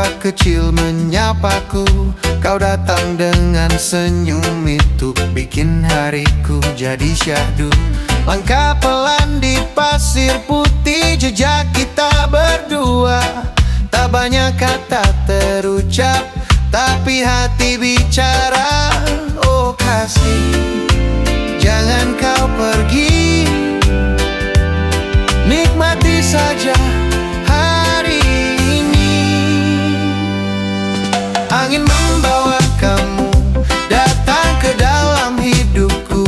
tawa kecil menyapaku. Kau datang dengan senyum itu bikin hariku jadi syahdu. Langkah pelan di pasir putih, jejak kita berdua. Tak banyak kata terucap, tapi hati bicara. Oh kasih, jangan kau pergi, nikmati saja hari ini. Angin membawa kamu datang ke dalam hidupku.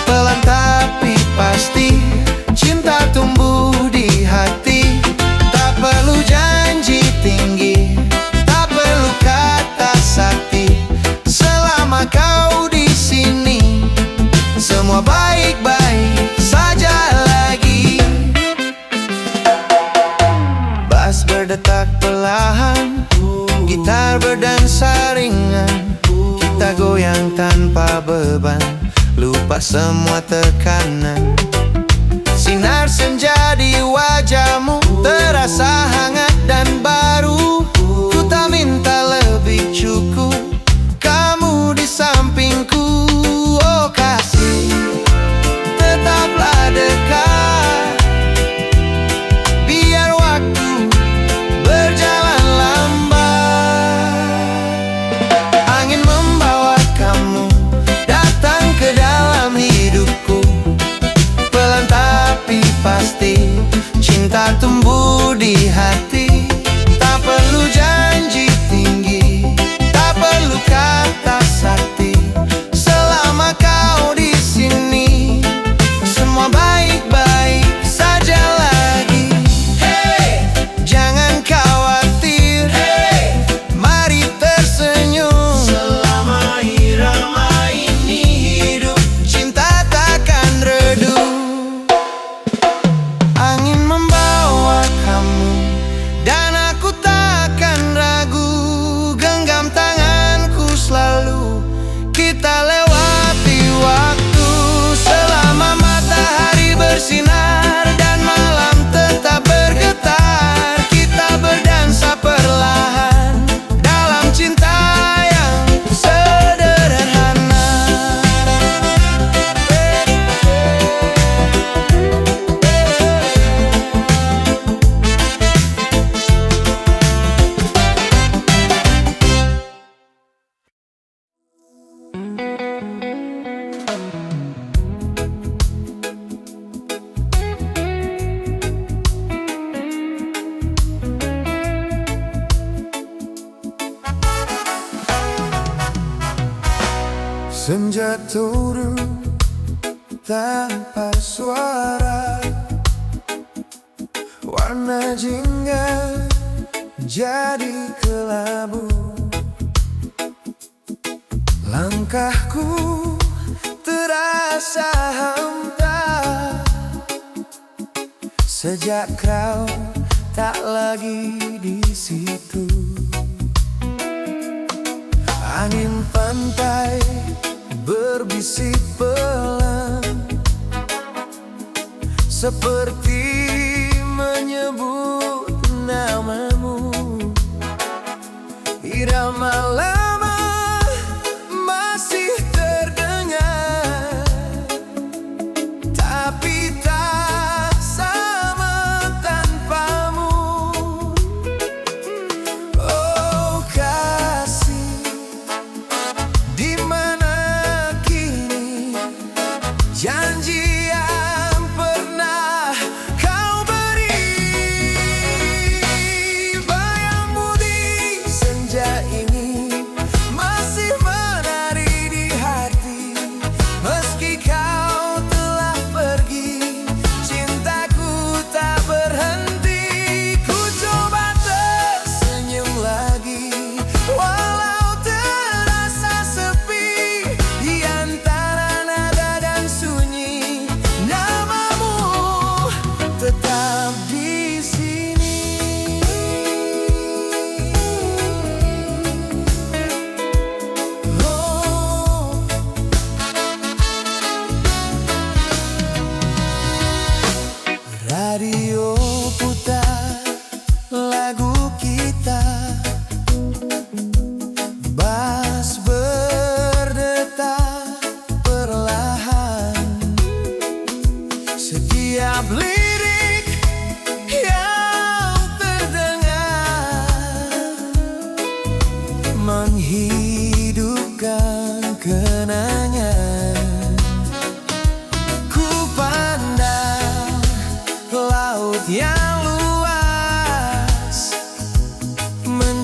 Pelan tapi pasti, cinta tumbuh di hati. Tak perlu janji tinggi, tak perlu kata sakti. Selama kau di sini, semua baik-baik saja lagi. Bass berdetak perlahan, gitar berdansa ringan. Kita goyang tanpa beban, lupa semua tekanan. Sinar senja di wajahmu terasa hangat dan baru. Ku tak minta lebih, cukup kamu di sampingku. Oh kasih, tetaplah dekat, biar waktu berjalan lambat. Angin membawa kamu datang ke dalam hidupku. Pelan tapi pasti, cinta tumbuh di hati. Tak perlu janji tinggi, tak perlu kata sakti. Selama kau di sini, semua baik-baik saja lagi. Hey, jangan khawatir, hey, mari tersenyum. Selama irama ini hidup, cinta takkan redup. Angin membawa kamu dan aku takkan ragu. Genggam tanganku selalu, kita lewati waktu. Selama matahari bersinar dan malam tetap bergetar, kita berdansa perlahan dalam cinta yang sederhana. Senja turun tanpa suara, warna jingga jadi kelabu. Langkahku terasa hampa sejak kau tak lagi di situ. Angin pantai berbisik pelan, seperti menyebut namamu. Irama lama masih terdengar, tapi tak sama tanpamu. Oh kasih, di mana kini janji yang pernah kau beri? Bayangmu di senja ini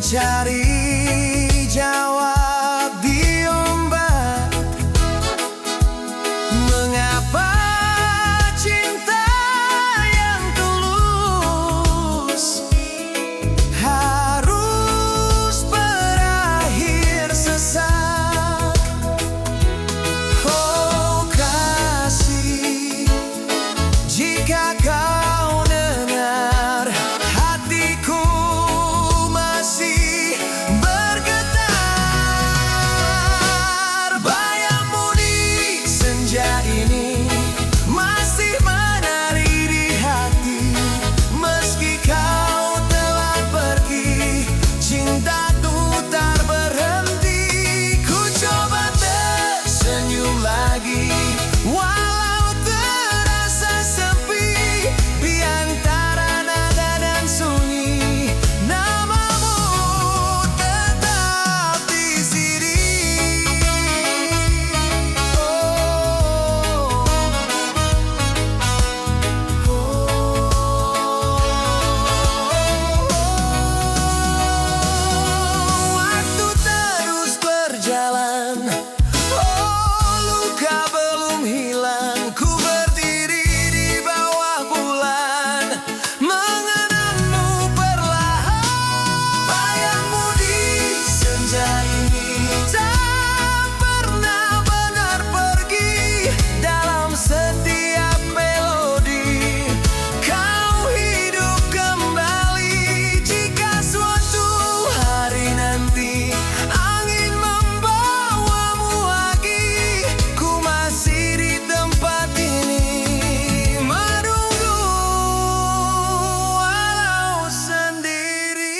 mencari jawab di ombak. Mengapa cinta yang tulus harus berakhir sesak? Oh kasih, jika kau dengar, hatiku masih bergetar. Bayangmu di senja ini masih menari di hati. Meski kau telah pergi, cintaku tak berhenti. Ku coba tersenyum lagi, walau terasa sepi. Di antara nada dan sunyi, namamu tetap di sini. Waktu terus berjalan, luka belum hilang. Ku berdiri di bawah bulan, mengenangmu perlahan. Bayangmu di senja ini tak pernah benar pergi. Dalam setiap melodi kau hidup kembali. Jika suatu hari nanti angin membawamu lagi, ku masih di tempat ini menunggu walau sendiri.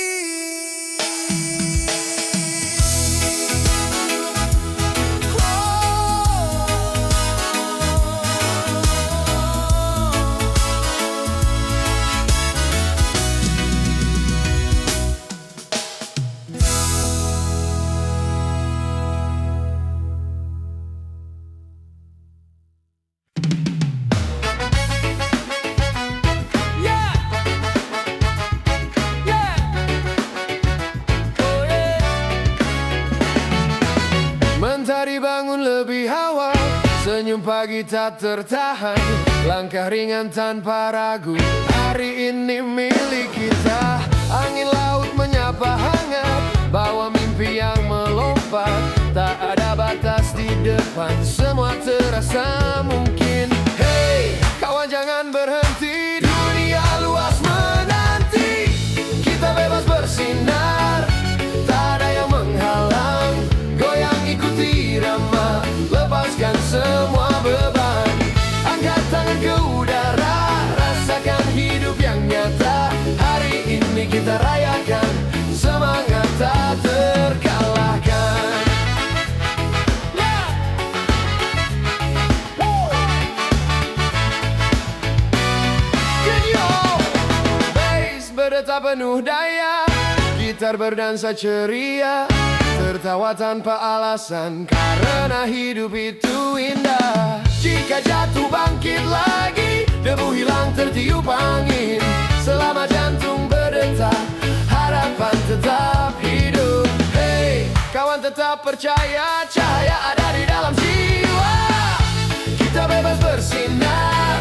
Mentari bangun lebih awal, senyum pagi tak tertahan. Langkah ringan tanpa ragu, hari ini milik kita. Angin laut menyapa hangat, bawa mimpi yang melompat. Tak ada batas di depan, semua terasa mungkin. Hey, kawan jangan berhenti, dunia luas menanti. Kita bebas bersinar, tak ada yang menghalang. Goyang ikuti irama, lepaskan semua beban. Angkat tangan ke udara, rasakan hidup yang nyata. Hari ini kita rayakan, semangat tak terkalahkan. Bass berdetak penuh daya, gitar berdansa ceria. Tertawa tanpa alasan, karena hidup itu indah. Jika jatuh bangkit lagi, debu hilang tertiup angin. Selama jantung berdetak, harapan tetap hidup. Hey, kawan tetap percaya, cahaya ada di dalam jiwa. Kita bebas bersinar,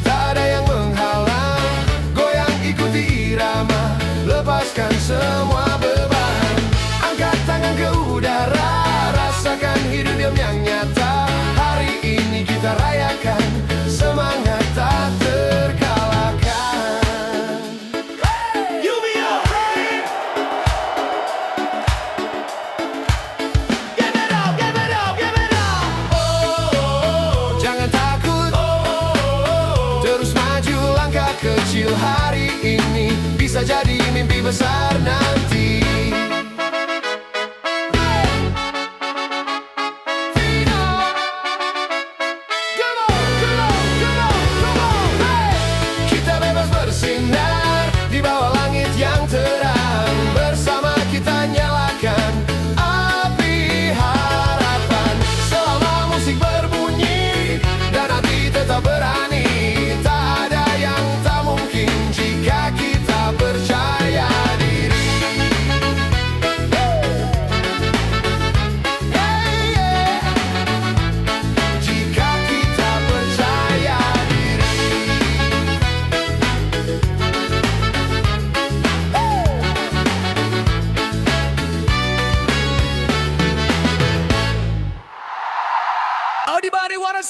tak ada yang menghalang. Goyang ikuti irama, lepaskan semua beban. Angkat tangan ke udara, rasakan hidup yang nyata. Hari ini kita rayakan, semangat tak terkalahkan. You be alright. Give it up, give it up, give it up. Oh, jangan takut. Terus maju langkah kecil hari ini, bisa jadi mimpi besar nanti. Percaya diri.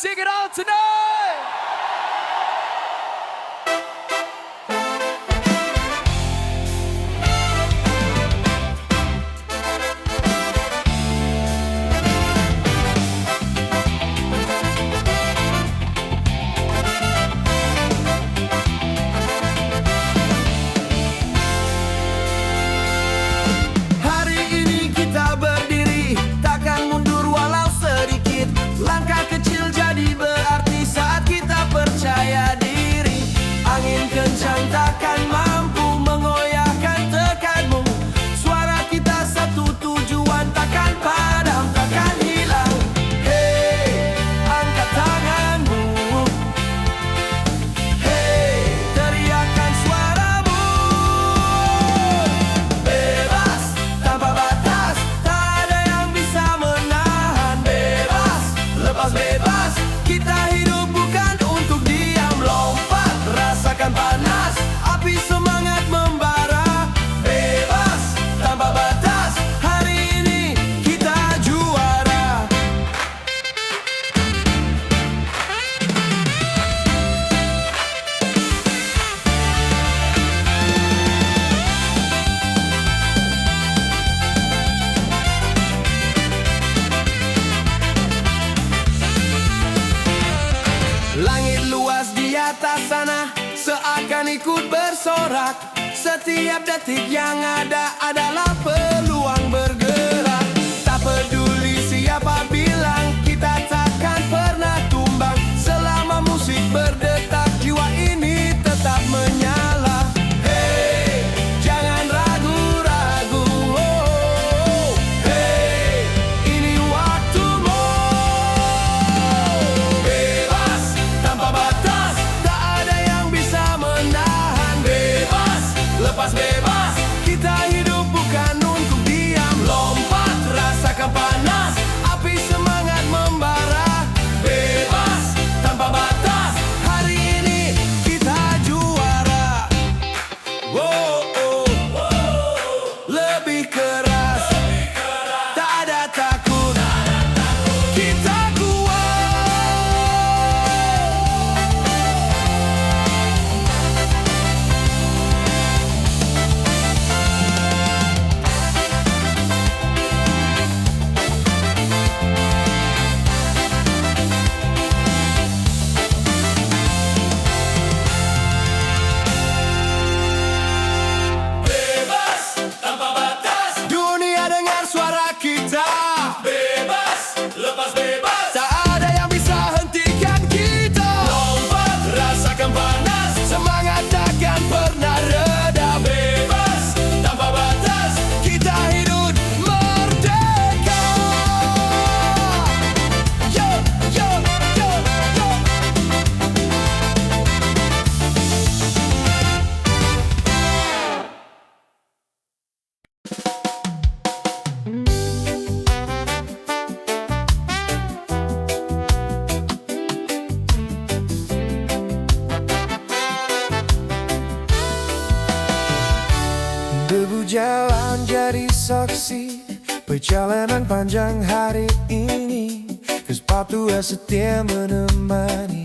sing it out tonight. Hari ini kita berdiri, takkan mundur walau sedikit. Langkah kecil jadi berarti saat kita percaya diri. Angin kencang takkan mampu mengoyahkan tekadmu. Suara kita satu tujuan, takkan padam, takkan hilang. Hey, angkat tanganmu. Hey, teriakan suaramu. Bebas, tanpa batas, tak ada yang bisa menahan. Bebas, lepas bebas, kita hidup bukan untuk diam. Lompat, rasakan panas, api semangat membara. Bebas, tanpa batas, hari ini kita juara. Langit luas di atas sana seakan ikut bersorak. Setiap detik yang ada adalah peluang bergerak. Tak peduli siapa bilang, kita takkan pernah tumbang. Selama musik berdetak, jiwa ini tetap menyala. Hey, jangan ragu-ragu. Oh, hey, ini waktumu. Bebas, tanpa batas, tak ada yang bisa menahan. Bebas, lepas bebas, kita hidup bukan untuk diam. Lompat, rasakan panas, api semangat membara. Bebas, tanpa batas, hari ini kita juara. Wow, oh, lebih keras, tak ada takut, kita kuat. Bebas, tanpa batas, dunia dengar suara kita. Bebas, lepas bebas, tak ada yang bisa hentikan kita. Lompat, rasakan panas, semangat takkan pernah reda. Bebas, tanpa batas, kita hidup merdeka. Yo, yo, yo, yo. Debu jalan jadi saksi perjalanan panjang hari ini. Sepatu setia menemani,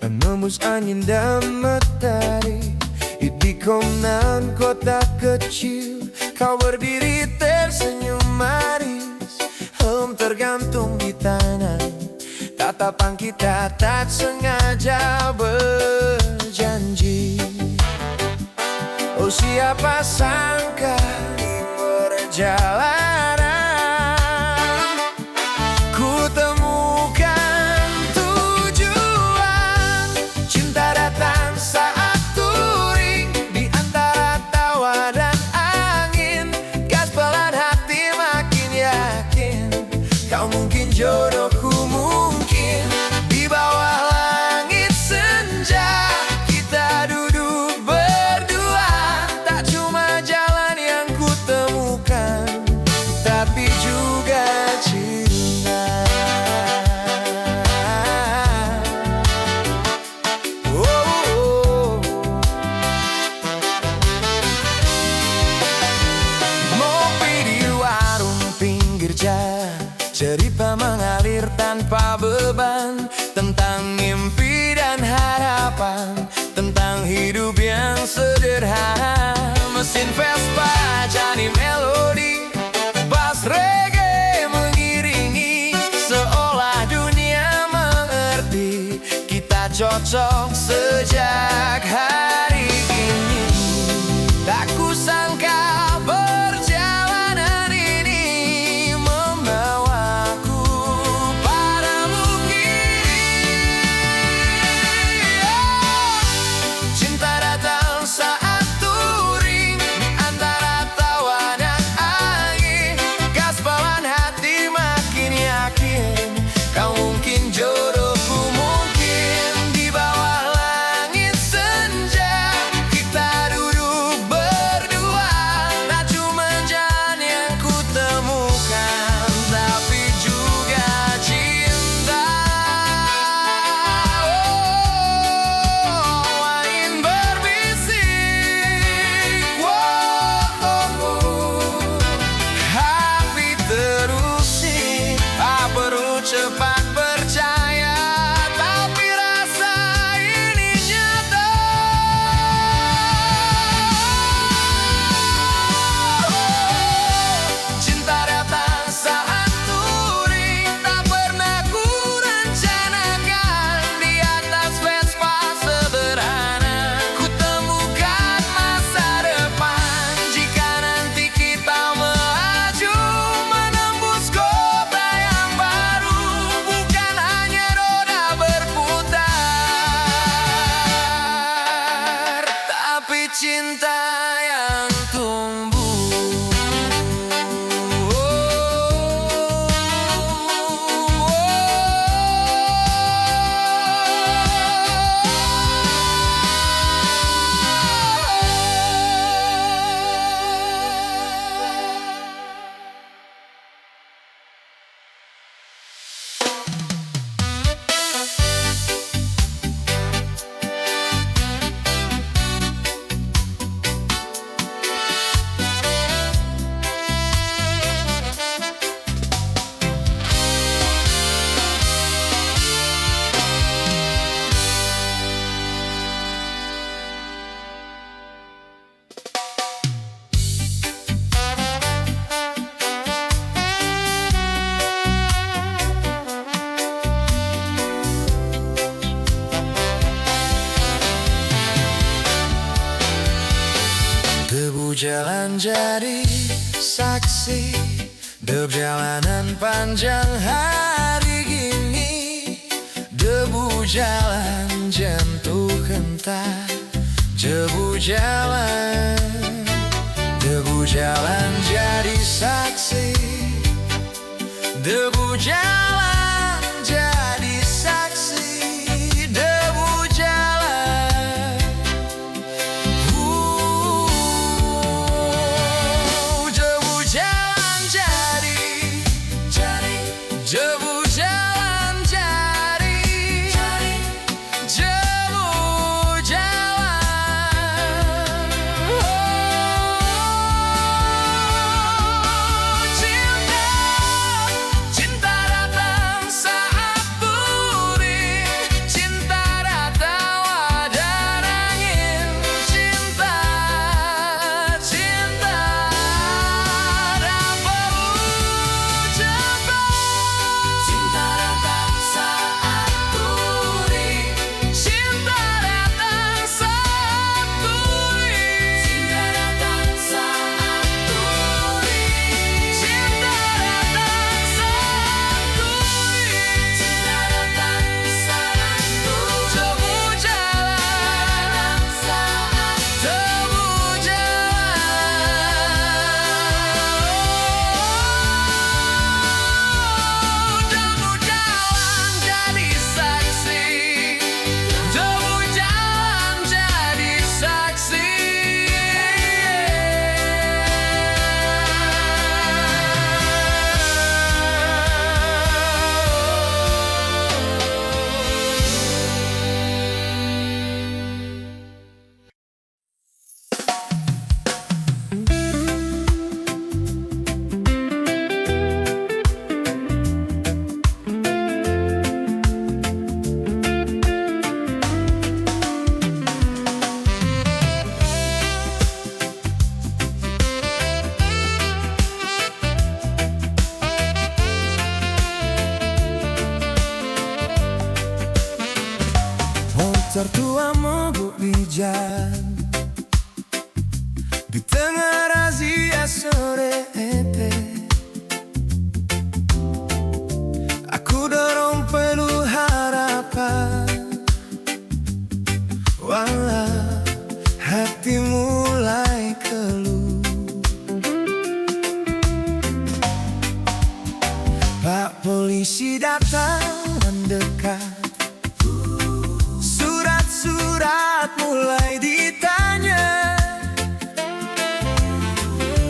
menembus angin dan matahari. Di konan kota kecil, kau berdiri tersenyum manis. Tergantung di tanah, tatapan kita tak sengaja berjanji. Oh, siapa sangka di perjalanan ku temukan tujuan. Cinta datang saat touring, di antara tawa dan angin. Gas pelan, hati makin yakin, kau mungkin jodohku, mungkin. Di bawah langit senja, kita duduk berdua. Tak cuma jalan berubah jadi melodi. Bass reggae mengiringi, seolah dunia mengerti kita cocok sejak hari ini. Tak kusangka perjalanan ini membawaku padamu kini. Cinta datang saat touring di antara tawa dan angin. Gaspalan hati makin yakin kau mungkin jodohku, mungkin di bawah langit senja kita duduk berdua. Tak cuma jalan yang ku temukan, tapi juga cinta. Angin berbisik, hati terusik. Tak perlu cepat percaya, tapi rasa ini nyata. Cinta datang saat touring, tak pernah ku rencanakan. Di atas Vespa sederhana ku temukan masa depan. Jika nanti kita melaju menembus kota yang baru, bukan hanya roda berputar, tapi cinta yang tumbuh. Debu jalan jadi saksi perjalanan panjang hari gini. Debu jalan jatuh hentak, debu jalan jadi saksi. Debu jalan jadi saksi. Debu jalan, debu jalan jadi debu jalan jadi debu jalan. Cinta, cinta datang Polisi datang mendekat, surat-surat mulai ditanya.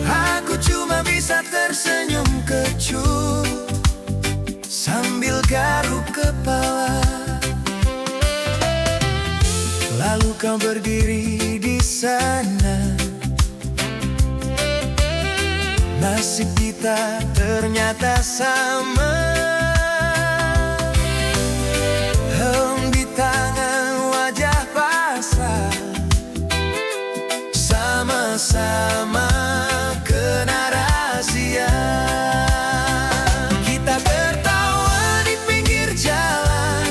Aku cuma bisa tersenyum kecut sambil garuk kepala. Lalu kau berdiri di sana. Nasib kita ternyata sama. Di tangan wajah pasrah, sama-sama kena razia. Kita tertawa di pinggir jalan,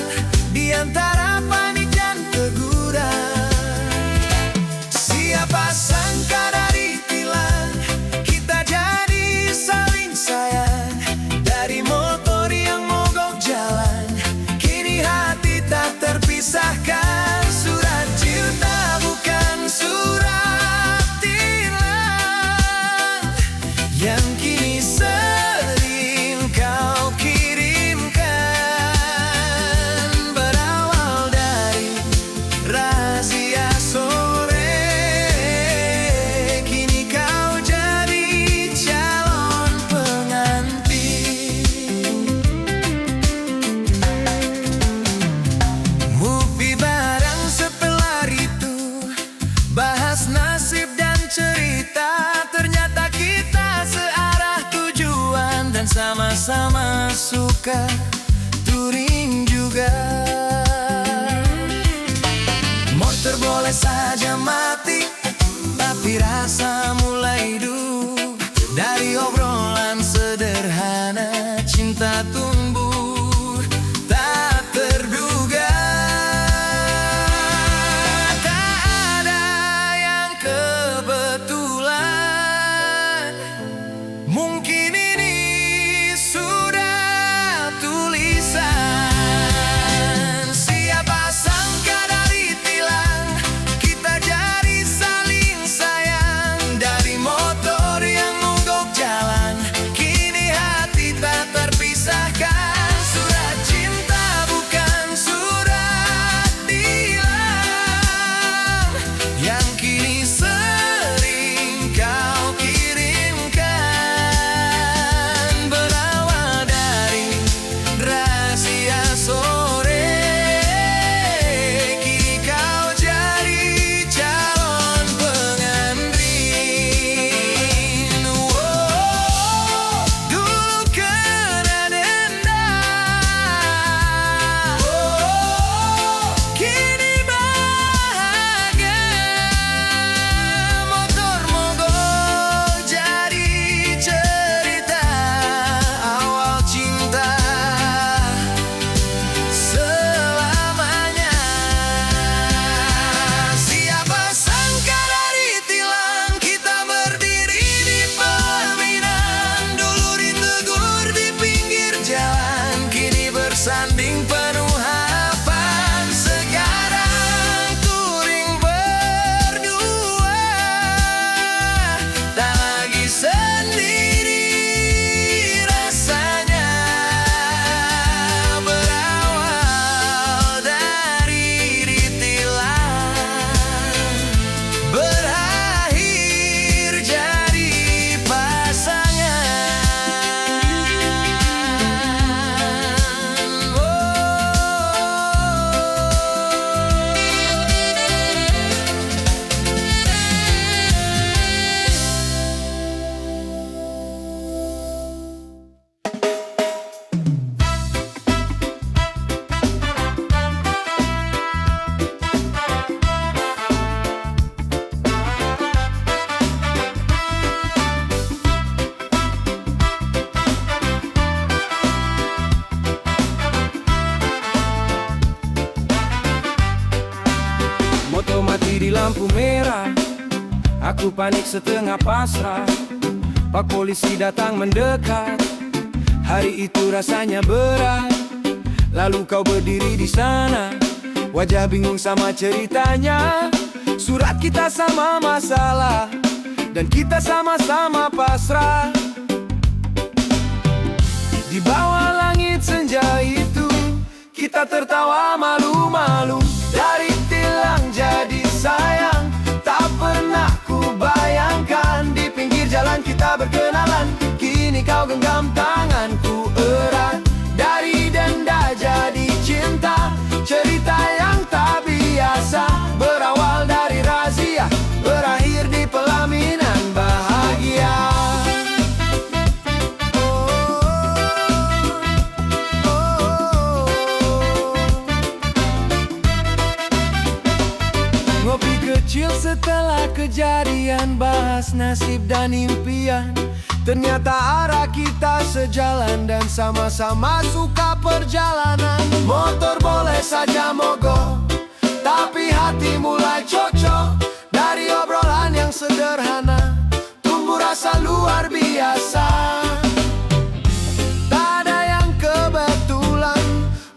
di antara panik dan teguran. Siapa sangka dari tilang kita jadi saling sayang. Dari motor yang mogok jalan, kini hati tak terpisahkan. Surat cinta bukan surat tilang yang kini sering kau kirimkan. Berawal dari rahasia sore, kini kau jadi calon pengantin. Movie bareng setelah itu, bahas nasib dan cerita. Ternyata kita searah tujuan dan sama-sama suka touring juga. Motor boleh saja mati, tapi rasa mulai hidup. Dari obrolan sederhana, cinta tumbuh tak terduga. Tak ada yang kebetulan, mungkin ini sudah tulisan. Siapa sangka dari tilang kita jadi saling sayang. Dari motor yang mogok jalan, kini hati tak terpisahkan. Surat cinta bukan surat tilang yang kini sering kau kirimkan. Berawal dari rahasia sore, kini kau jadi calon pengantin. Dulu kena denda, kini bahagia. Motor mogok jadi cerita awal cinta selamanya. Siapa sangka dari tilang kita berdiri di pelaminan. Dulu ditegur di pinggir jalan, kini bersanding penuh harapan. Sekarang touring berdua, tak lagi sendiri rasanya. Berawal dari ditilang, berakhir jadi pasangan. Motor mati di lampu merah, aku panik setengah pasrah. Pak polisi datang mendekat, hari itu rasanya berat. Lalu kau berdiri di sana, wajah bingung sama ceritanya. Surat kita sama masalah, dan kita sama-sama pasrah. Di bawah langit kita tertawa malu-malu. Dari tilang jadi sayang, tak pernah ku bayangkan. Di pinggir jalan kita berkenalan, kini kau genggam tanganku erat. Dari denda jadi cinta, cerita yang tak biasa. Berawal dari razia, berakhir di pelaminan bahagia. Ngopi kecil setelah kejadian, bahas nasib dan impian. Ternyata arah kita sejalan dan sama-sama suka perjalanan. Motor boleh saja mogok, tapi hati mulai cocok. Dari obrolan yang sederhana, tumbuh rasa luar biasa. Tak ada yang kebetulan,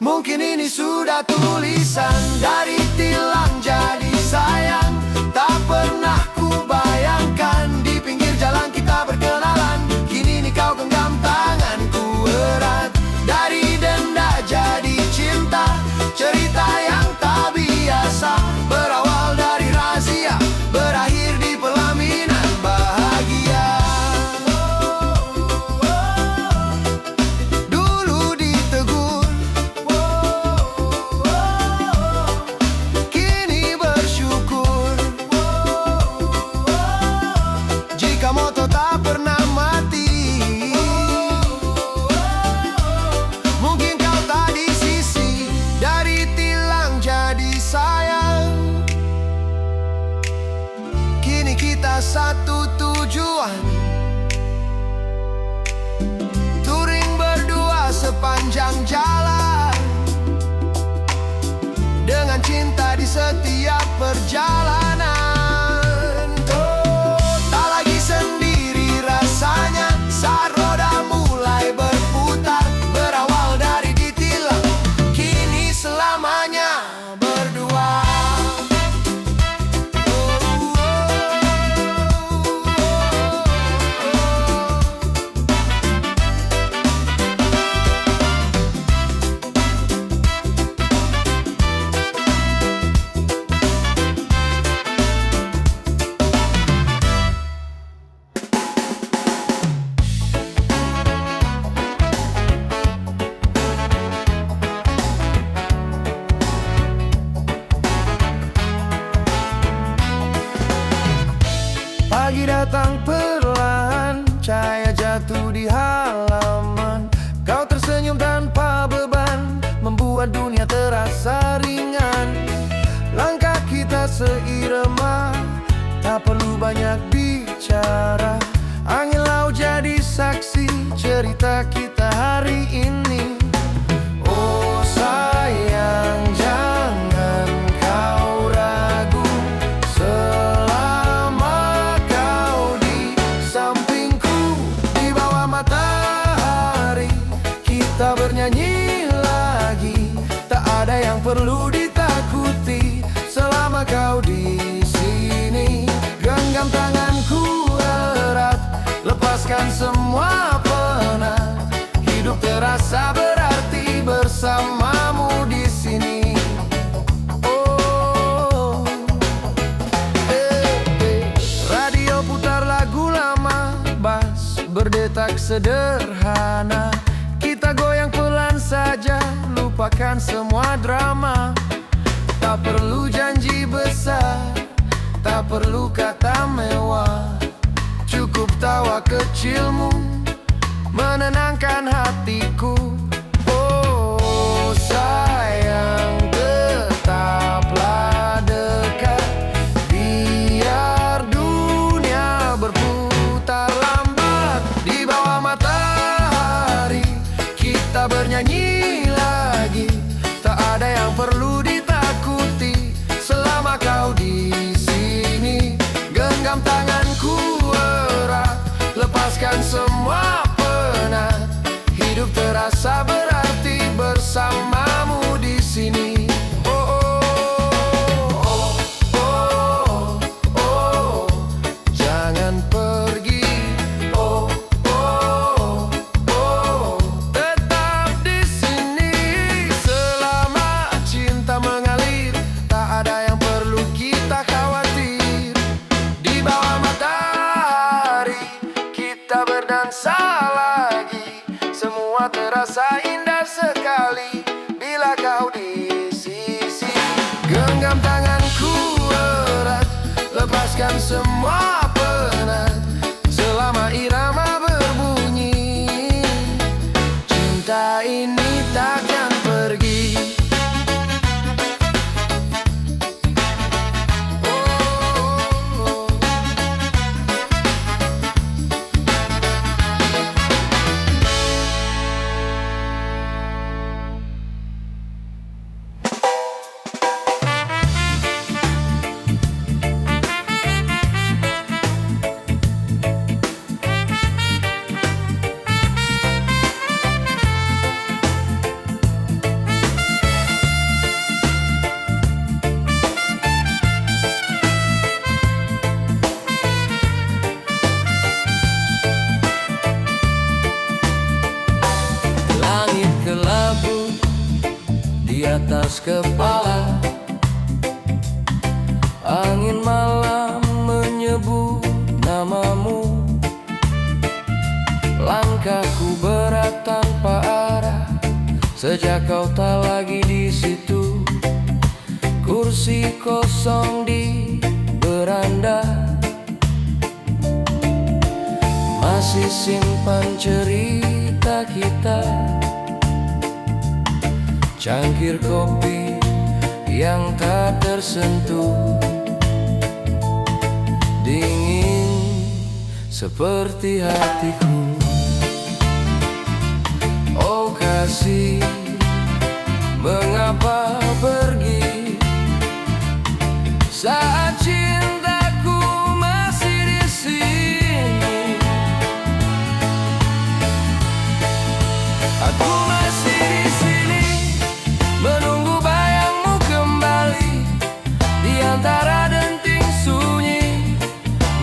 mungkin ini sudah tulisan. Dari tilang jadi sayang, tak pernah ku bayangkan. Di pinggir jalan kita berkenalan, kini ini kau genggam tanganku erat. Dari denda jadi cinta, cerita yang tak biasa. Berawal dari razia, berakhir di pelaminan bahagia. Dulu ditegur, kini bersyukur. Jika moto tak pernah mati, mungkin kau tak di sisi. Dari tilang jadi sayang, kini kita satu tujuan. Touring berdua sepanjang jalan, dengan cinta di setiap perjalanan. Oh, tak lagi sendiri rasanya saat roda mulai berputar. Berawal dari ditilang, kini selamanya berdua. Pagi datang perlahan, cahaya jatuh di halaman. Kau tersenyum tanpa beban, membuat dunia terasa ringan. Langkah kita seirama, tak perlu banyak bicara. Angin laut jadi saksi cerita kita hari ini. Oh sayang, jangan kau ragu. Selama kau di sampingku, di bawah matahari, kita bernyanyi lagi. Tak ada yang perlu ditakuti selama kau di sini. Genggam tanganku erat, lepaskan semua penat. Hidup terasa berarti bersamamu di sini. Oh, radio putar lagu lama, bass berdetak sederhana. Kita goyang pelan saja, lupakan semua drama. Tak perlu janji besar, tak perlu kata mewah. Cukup tawa kecilmu menenangkan hatiku. Oh sayang, tetaplah dekat. Biar dunia berputar lambat. Di bawah matahari, kita bernyanyi lagi. Tak ada yang perlu ditakuti selama kau di sini. Genggam tanganku erat, lepaskan semua penat. Hidup terasa berarti bersamamu di sini. Oh, oh, oh, oh, oh. Jangan pergi. Oh, oh, oh. Tetap di sini selama berdansa lagi. Semua terasa indah sekali bila kau di sisi. Genggam tanganku erat, lepaskan semua penat. Selama irama berbunyi, cinta ini takkan pergi. Langit kelabu di atas kepala, angin malam menyebut namamu. Langkahku berat tanpa arah sejak kau tak lagi di situ. Kursi kosong di beranda, masih simpan cerita kita. Cangkir kopi yang tak tersentuh, dingin seperti hatiku. Oh kasih, mengapa pergi saat cintaku masih di sini? Aku masih di sini menunggu bayangmu kembali di antara denting sunyi.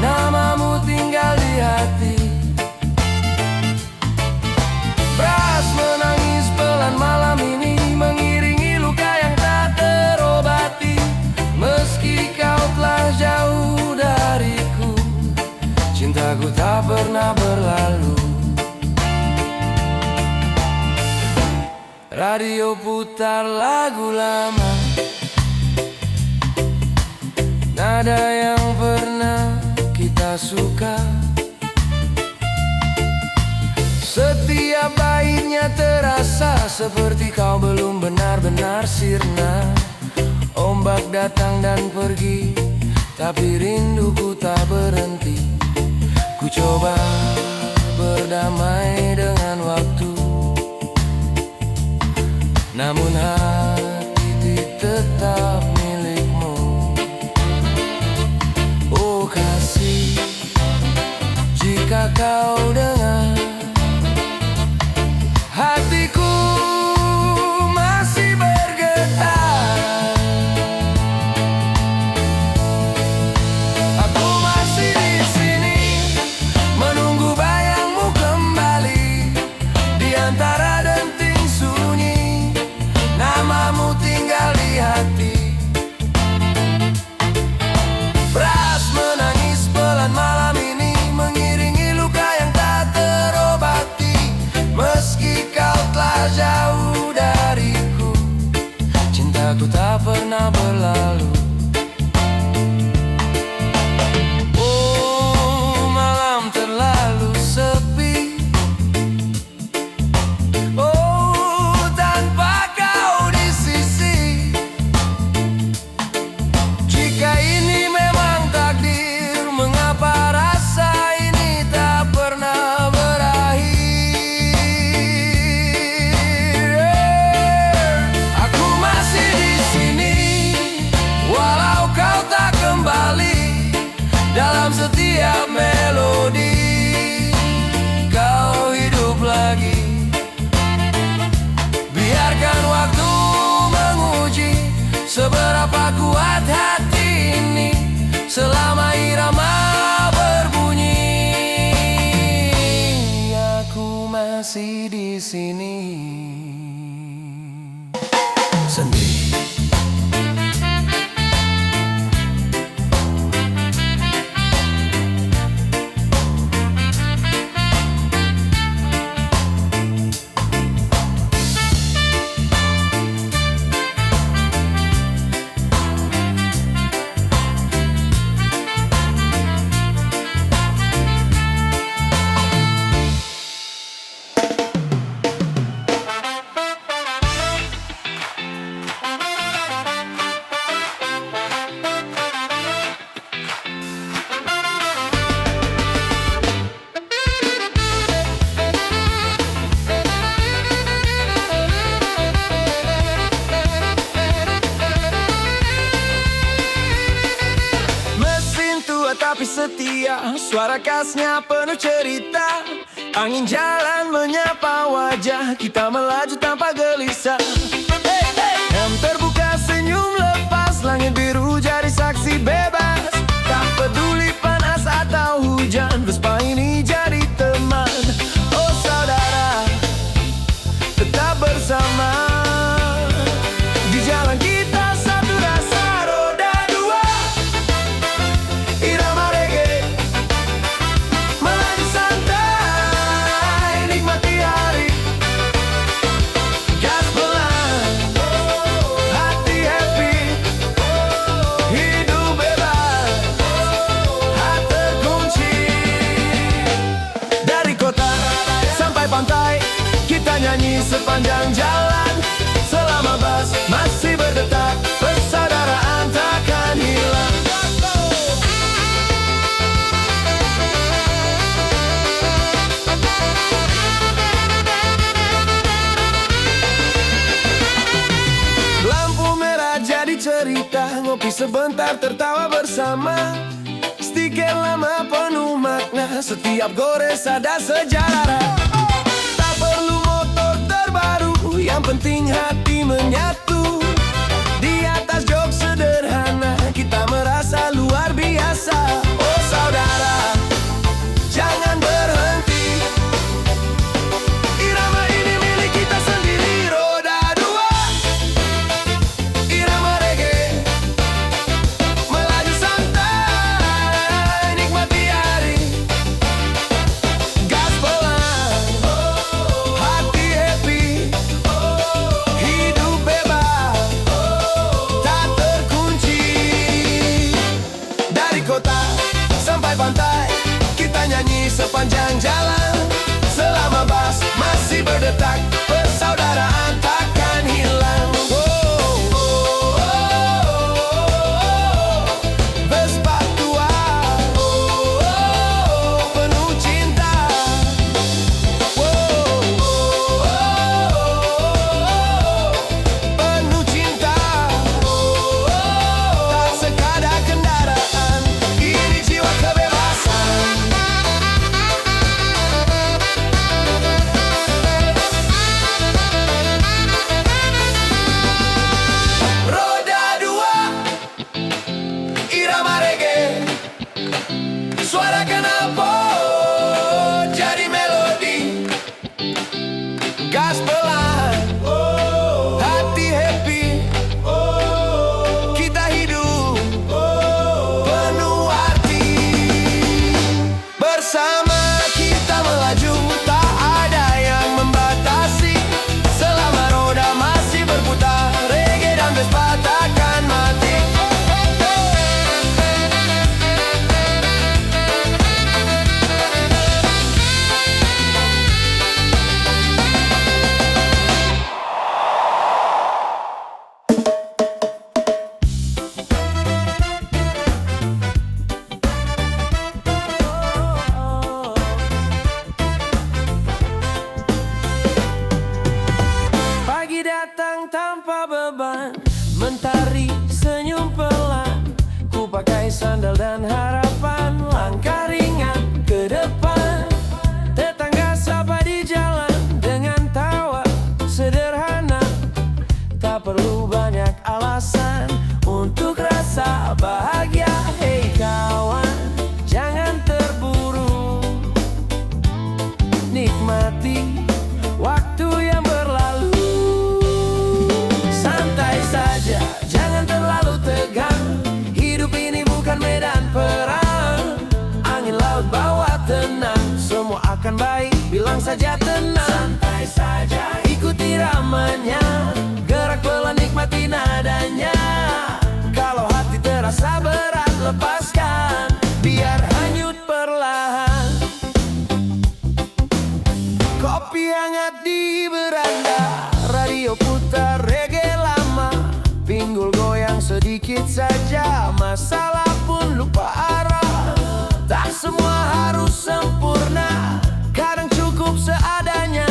Namamu tinggal di hati. Beras menangis pelan malam ini mengiringi luka yang tak terobati. Meski kau telah jauh dariku, cintaku tak pernah berlalu. Radio putar lagu lama, nada yang pernah kita suka. Setiap baitnya terasa seperti kau belum benar-benar sirna. Ombak datang dan pergi, tapi rinduku tak berhenti. Ku coba berdamai dengan waktu, namun hati tetap milikmu. Oh kasih, jika kau dengar, hatiku masih bergetar. Aku masih di sini menunggu bayangmu kembali di antara denting sunyi. Namamu tinggal di hati. Beras menangis pelan malam ini mengiringi luka yang tak terobati. Meski kau telah jauh dariku, cintaku tak pernah berlalu. Oh malam terlalu sepi, oh tanpa kau di sisi. Jika ini memang takdir, mengapa rasa ini tak pernah berakhir? Aku masih di sini walau kau tak kembali. Dalam setiap melodi kau hidup lagi. Biarkan waktu menguji seberapa kuat hati ini selama irama berbunyi. Aku masih di sini sendiri. Suara khasnya penuh cerita, angin jalan menyapa wajah, kita melaju tanpa gelisah. Hey, hey. Yang terbuka senyum lepas, langit biru jadi saksi bebas. Tak peduli panas atau hujan, Vespa ini jadi teman. Oh saudara, tetap bersama. Di jalan kita satu rasa, roda dua, irama reggae, melaju santai, nikmati hari. Gas pelan, hati happy, hidup bebas, hati terkunci. Dari kota sampai pantai, kita nyanyi sepanjang jalan. Selama bas masih berdetak, persaudaraan takkan hilang. Lampu merah jadi cerita, ngopi sebentar tertawa bersama. Stiker lama penuh makna, setiap gores ada sejarah. Tak perlu motor terbaru, yang penting hati menyatu. Di atas jok sederhana, kita merasa luar biasa. Oh saudara, jangan berhenti, irama ini milik kita sendiri. Roda dua, irama reggae, melaju santai, nikmati hari. Gas pelan, hati happy, hidup bebas, tak terkunci. Dari kota sampai pantai, kita nyanyi sepanjang jalan. Selama bas masih berdetak, persaudaraan takkan hilang. Vespa tua, penuh cinta. Penuh cinta, tak sekadar kendaraan, ini jiwa kebebasan. Roda dua, irama reggae, suara knalpot jadi melodi. Gas pelan, hati happy, kita hidup penuh arti. Bersama kita melaju, tak ada yang membatasi. Selama roda masih berputar, reggae dan Vespa takkan mati. Pagi datang tanpa beban, mentari senyum pelan. Ku pakai sandal dan harapan, langkah ringan ke depan. Tetangga sapa di jalan dengan tawa sederhana. Tak perlu banyak alasan untuk rasa bahagia. Hei kawan, jangan terburu, nikmati waktu yang berlalu. Santai saja, jangan terlalu tegang. Hidup ini bukan medan perang. Angin laut bawa tenang, semua akan baik, bilang saja tenang. Santai saja, ikuti ramanya, gerak pelan nikmati nadanya. Kalau hati terasa berat, lepaskan, biar hanyut perlahan. Kopi hangat di beranda, radio putar reggae lama. Pinggul goyang sedikit saja, masalah pun lupa arah. Tak semua harus sempurna, kadang cukup seadanya.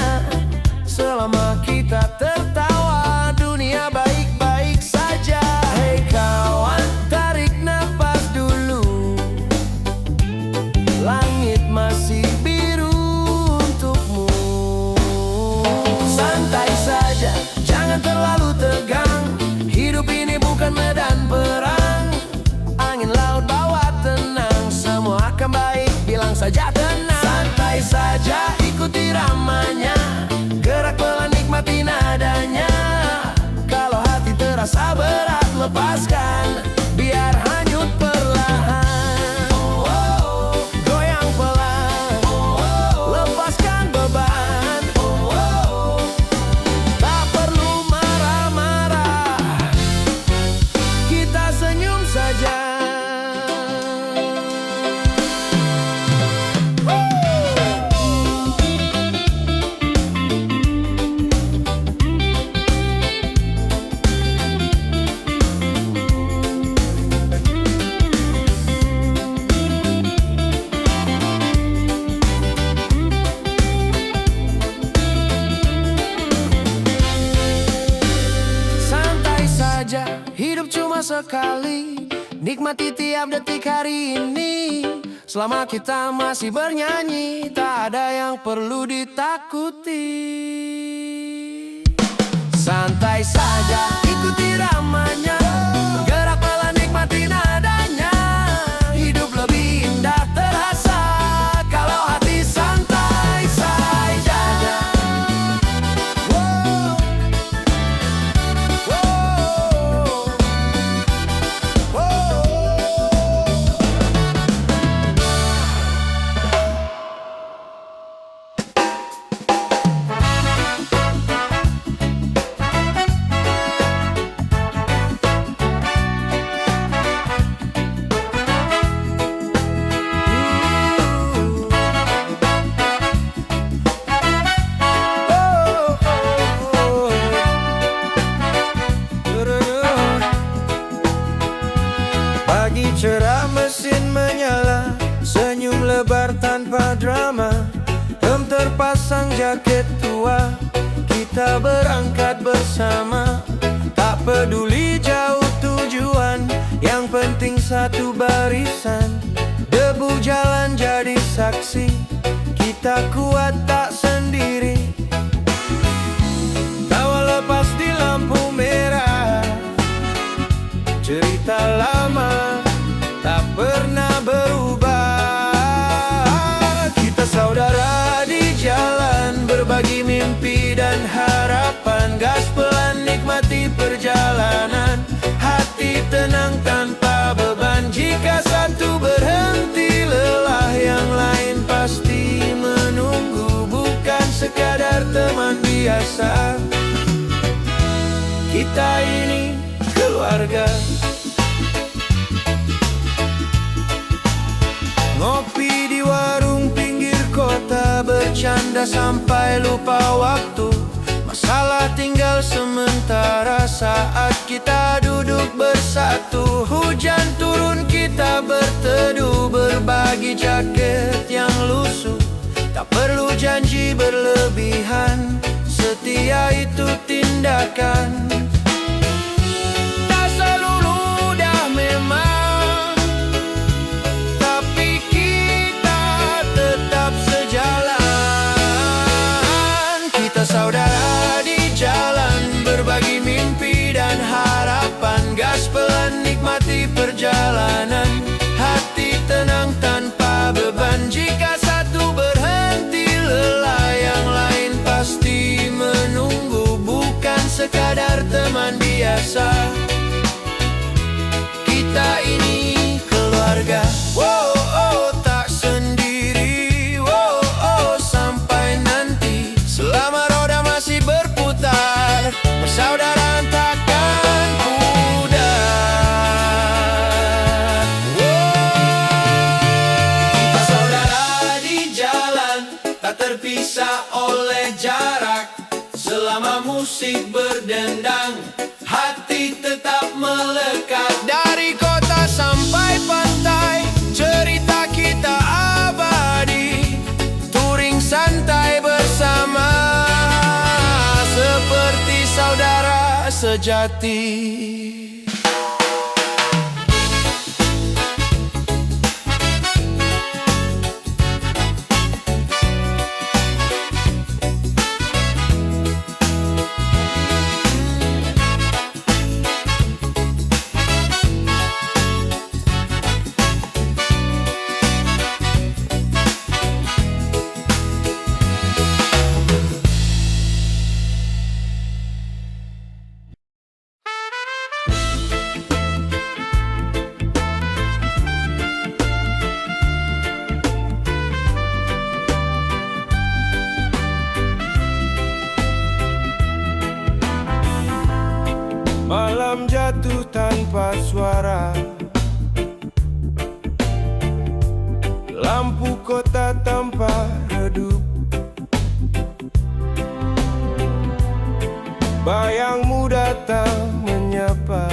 Selama kita tertawa, dunia baik-baik saja. Hei kawan, tarik nafas dulu, berat lepaskan, biar hanyut perlahan. Goyang pelan, lepaskan beban. Tak perlu marah-marah, kita senyum saja. Hidup cuma sekali, nikmati tiap detik hari ini. Selama kita masih bernyanyi, tak ada yang perlu ditakuti. Santai saja, ikuti ramanya, gerak pelan nikmati nadanya. Hidup lebih indah terasa kalau hati santai saja. Pagi cerah mesin menyala, senyum lebar tanpa drama. Terpasang jaket tua, kita berangkat bersama. Tak peduli jauh tujuan, yang penting satu barisan. Debu jalan jadi saksi, kita kuat tak sendiri. Tawa lepas di lampu merah, cerita lama tak pernah berubah. Kita saudara di jalan, berbagi mimpi dan harapan. Gas pelan nikmati perjalanan, hati tenang tanpa beban. Jika satu berhenti lelah, yang lain pasti menunggu. Bukan sekadar teman biasa, kita ini keluarga. Ngopi di warung pinggir kota, bercanda sampai lupa waktu. Masalah tinggal sementara saat kita duduk bersatu. Hujan turun kita berteduh, berbagi jaket yang lusuh. Tak perlu janji berlebihan, setia itu tindakan. Tak selalu mudah memang, tapi kita tetap sejalan. Kita saudara di jalan, berbagi mimpi dan harapan. Gas pelan nikmati perjalanan, hati tenang tanpa beban. Jika satu berhenti lelah, yang lain pasti menunggu. Bukan sekadar teman biasa, kita ini keluarga. Wow, oh, tak sendiri. Wow, oh, sampai nanti, selama roda masih berputar, persaudaraan takkan pudar. Kita saudara di jalan, tak terpisah oleh jarak. Selama musik berdendang, hati tetap melekat. Dari kota sampai pantai, cerita kita abadi. Touring santai bersama, seperti saudara sejati. malam jatuh tanpa suara. Lampu kota tanpa redup. Bayangmu datang menyapa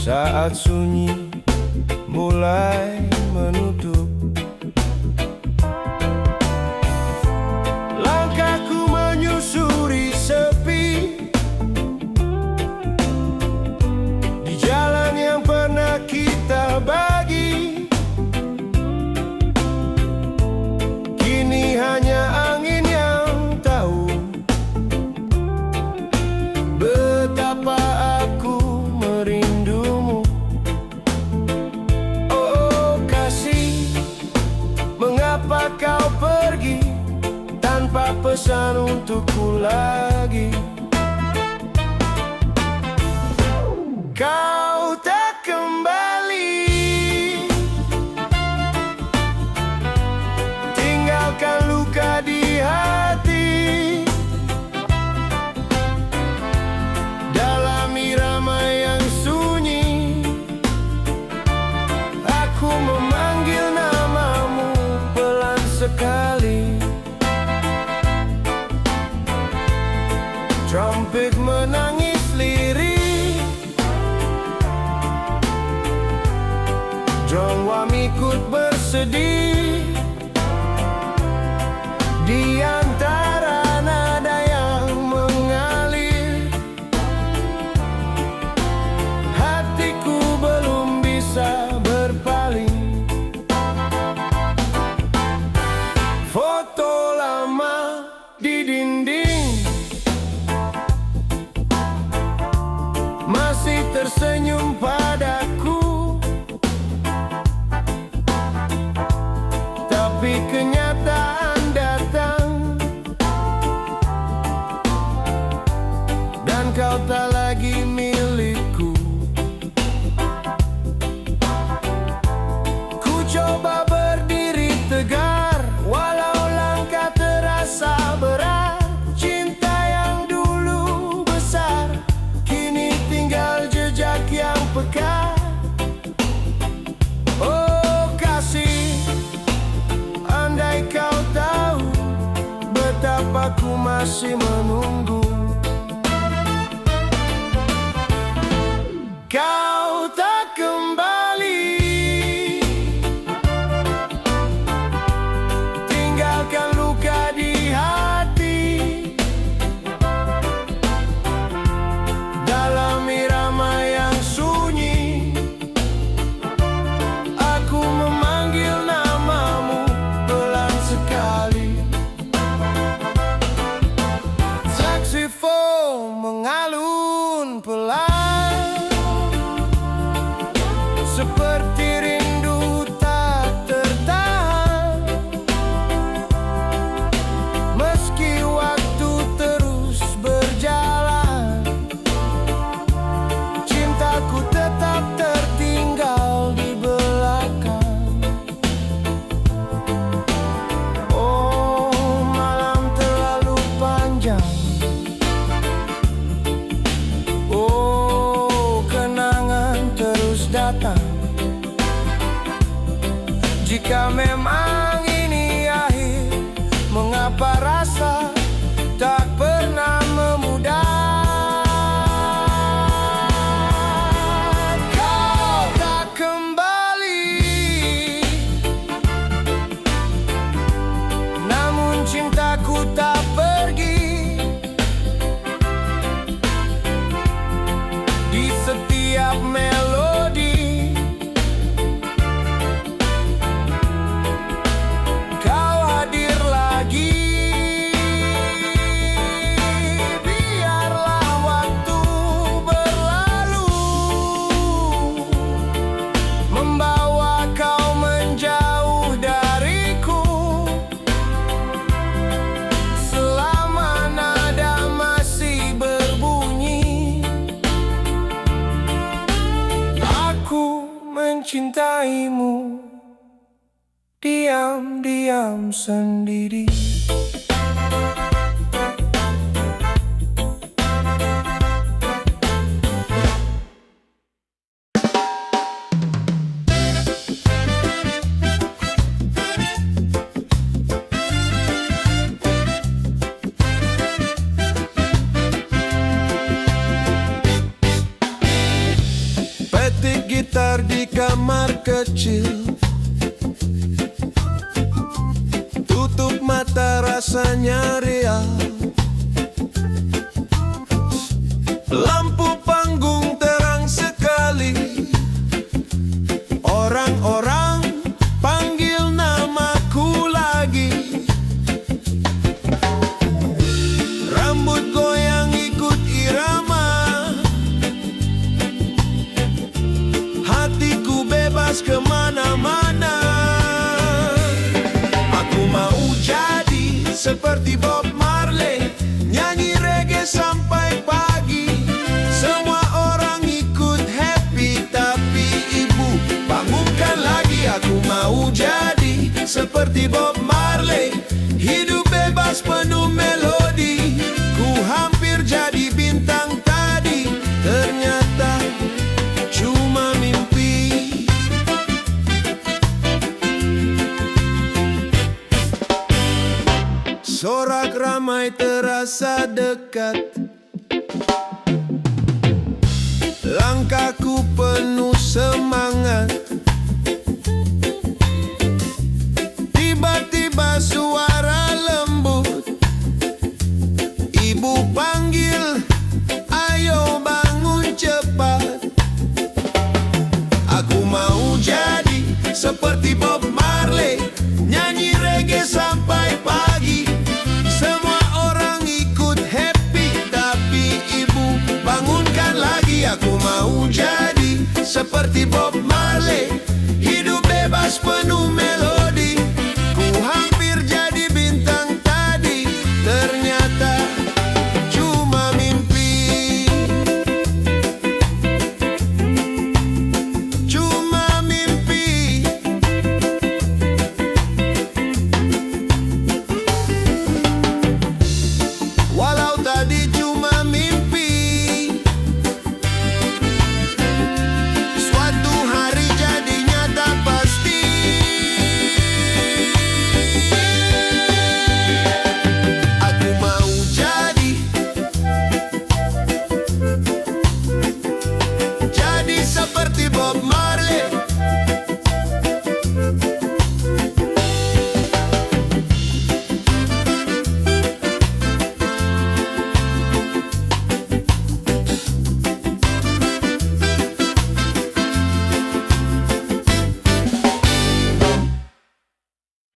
saat sunyi mulai menutup. Langkahku menyusuri sepi di jalan yang pernah kita bagi. Kini hanya angin yang tahu betapa aku merindumu. Oh kasih, mengapa kau pergi tanpa pesan untukku lagi? Kau tak kembali, tinggalkan luka di hati. Dalam irama yang sunyi, aku memanggil namamu pelan sekali. Trumpet menangis lirih, drum wam ikut bersedih. Di antara nada yang mengalir, hatiku belum bisa berpaling. Foto lama di dinding masih tersenyum padaku, tapi kenyataan datang dan kau tak lagi milikku. Ku coba berdiri tegar walau langkah terasa berat. Cinta yang dulu besar kini tinggal jejak yang pekat. Oh kasih, andai kau tahu betapa ku masih menunggu. Kau tak kembali, tinggalkan luka di hati. Dalam irama yang sunyi, aku memanggil namamu pelan sekali. Saksifon mengalun pelan, seperti rindu tak tertahan. Meski waktu terus berjalan, cintaku tetap tertinggal di belakang. Oh malam terlalu panjang, oh kenangan terus datang. Jika memang ini akhir, mengapa rasa tak pernah memudar? Kau tak kembali, namun cintaku tak pergi. Di setiap melodi kau hadir lagi. Biarlah waktu berlalu, membawa kau menjauh dariku. Selama nada masih berbunyi, aku mencintaimu diam-diam sendiri. chill. Tutup mata rasanya real. Lampu panggung terang sekali. Orang-orang panggil namaku lagi. Rambut goyang ikut irama. Hatiku bebas kemana-mana. Aku mau jadi seperti Bob Marley, nyanyi reggae sampai pagi. Semua orang ikut happy, tapi ibu bangunkan lagi. Aku mau jadi seperti Bob Marley, hidup bebas penuh melodi. Ku hampir jadi bintang tadi, ternyata cuma mimpi. Sorak ramai terasa dekat. Langkahku penuh semangat. Tiba-tiba suara lembut, ibu panggil, ayo bangun cepat. Aku mau jadi seperti Bob Marley, nyanyi reggae sampai pagi. Semua orang ikut happy, tapi ibu bangunkan lagi. Aku mau jadi seperti Bob Marley, hidup bebas penuh melodi.